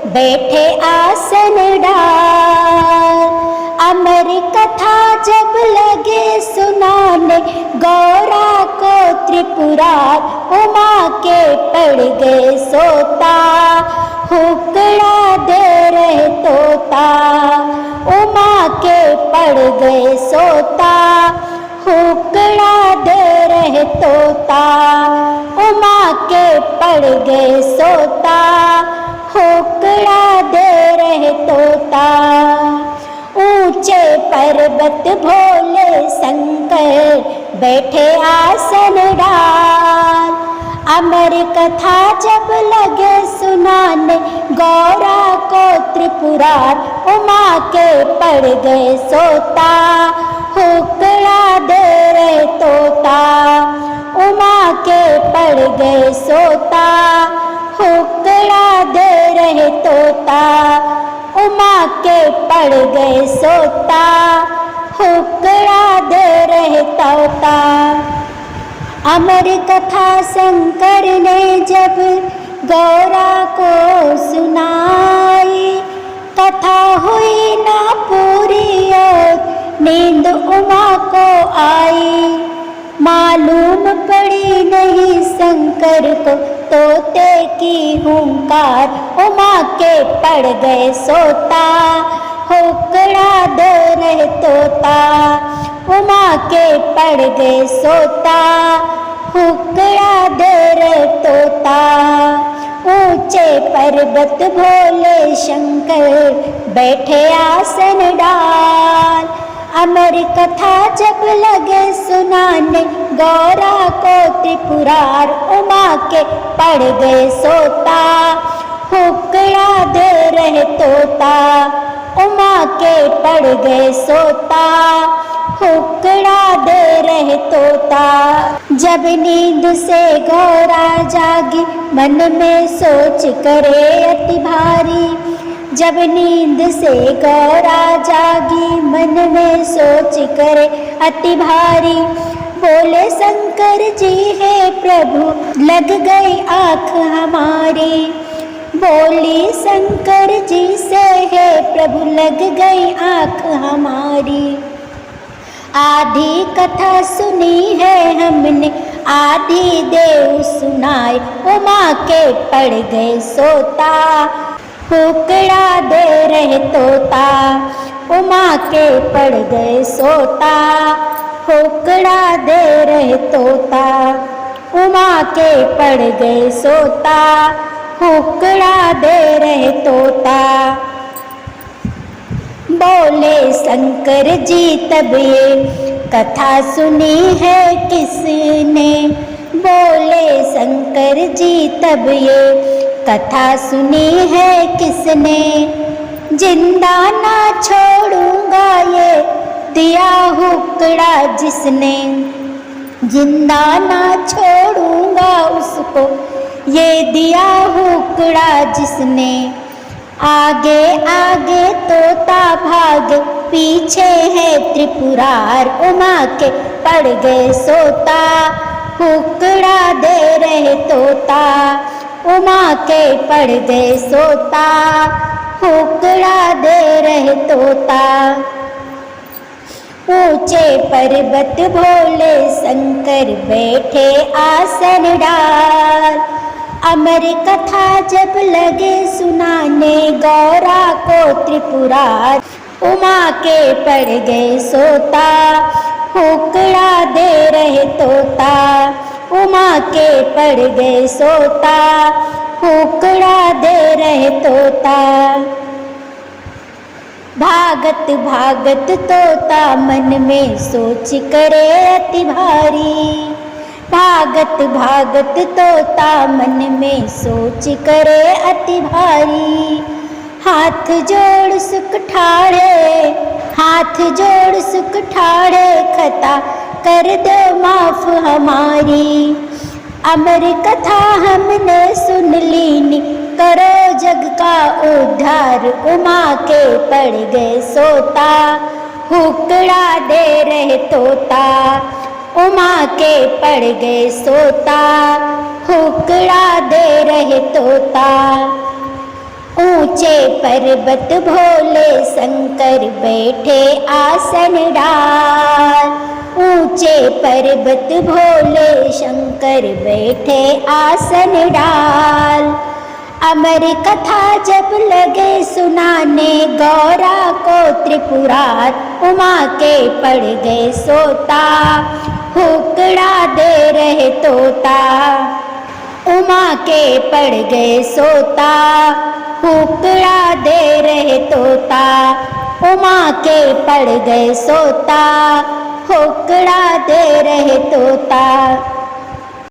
बैठे आसन डाल। अमर कथा जब लगे सुनाने, गौरा को त्रिपुरार उमा के पड़ गए सोता। हुक्कड़ा दे रहे तोता, उमा के पड़ गए सोता। हुक्कड़ा दे रहे तोता, उमा के पड़ गए सोता। हुक्कड़ा दे रहे तोता। ऊंचे पर्वत भोले शंकर बैठे आसन डाल। अमर कथा जब लगे सुनाने, गौरा को त्रिपुरार उमा के पड़ गए सोता। हुक्कड़ा दे रहे तोता, उमा के पड़ गए सोता। हुक्कड़ा दे रहे तोता, उमा के पड़ गए सोता। हुक्कड़ा दे रहे तोता। अमर कथा शंकर ने जब गौरा को सुनाई, कथा हुई ना पूरी और नींद उमा को आई। मालूम पड़ी नहीं शंकर को तोते की हुंकार, उमा के पड़ गए सोता। हुक्कड़ा दे रहे तोता, उमा के पड़ गए सोता। हुक्कड़ा दे रहे तोता। ऊंचे पर्वत भोले शंकर बैठे आसन डाल। अमर कथा जब लगे सुनाने, गौरा को त्रिपुरार उमा के पड़ गए सोता। हुक्कड़ा दे रहे तोता, उमा के पड़ गए सोता। हुक्कड़ा दे रहे तोता। जब नींद से गौरा जागी, मन में सोच करे अति भारी। जब नींद से गौरा जागी, मन में सोच करे अति भारी। बोले शंकर जी है प्रभु, लग गई आँख हमारी। बोली शंकर जी से है प्रभु, लग गई आँख हमारी। आधी कथा सुनी है हमने, आधी देव सुनाए, उमा के पड़ गए सोता। हुक्कड़ा दे रहे तोता, उमा के पड़ गए सोता। हुक्कड़ा दे रहे तोता, उमा के पड़ गए सोता। हुक्कड़ा दे रहे तोता। बोले शंकर जी तब ये कथा सुनी है किसने। बोले शंकर जी तब ये कथा सुनी है किसने। जिंदा ना छोड़ूंगा ये दिया हुक्कड़ा जिसने। जिंदा ना छोड़ूंगा उसको ये दिया हुक्कड़ा जिसने। आगे आगे तोता भागे, पीछे है त्रिपुरार उमा के पड़ गए सोता। हुक्कड़ा दे रहे तोता, उमा के पड़ गए सोता। हुक्कड़ा दे रहे तोता। ऊंचे पर्वत भोले शंकर बैठे आसन डाल। अमर कथा जब लगे सुनाने, गौरा को त्रिपुरार उमा के पड़ गए सोता। हुक्कड़ा दे रहे तोता, उमा के पड़ गए सोता। हुक्कड़ा दे रहे तोता। भागत भागत तोता मन में सोच करे अति भारी। भागत भागत तोता मन में सोच करे अति भारी। हाथ जोड़ सुख ठाड़े, हाथ जोड़ सुख ठाड़े, खता कर दो माफ हमारी। अमर कथा हमने सुन लीनी, करो जग का उद्धार उमा के पड़ गए सोता। हुक्कड़ा दे रहे तोता, उमा के पड़ गए सोता। हुक्कड़ा दे रहे तोता। ऊंचे पर्वत भोले शंकर बैठे आसन डाल। ऊंचे पर्वत भोले शंकर बैठे आसन डाल। अमर कथा जब लगे सुनाने गौरा को त्रिपुरार, उमा के पड़ गए सोता हुकड़ा दे रहे तोता। उमा के पड़ गए सोता हुकड़ा दे रहे तोता। उमा के पड़ गए सोता हुकड़ा दे रहे तोता।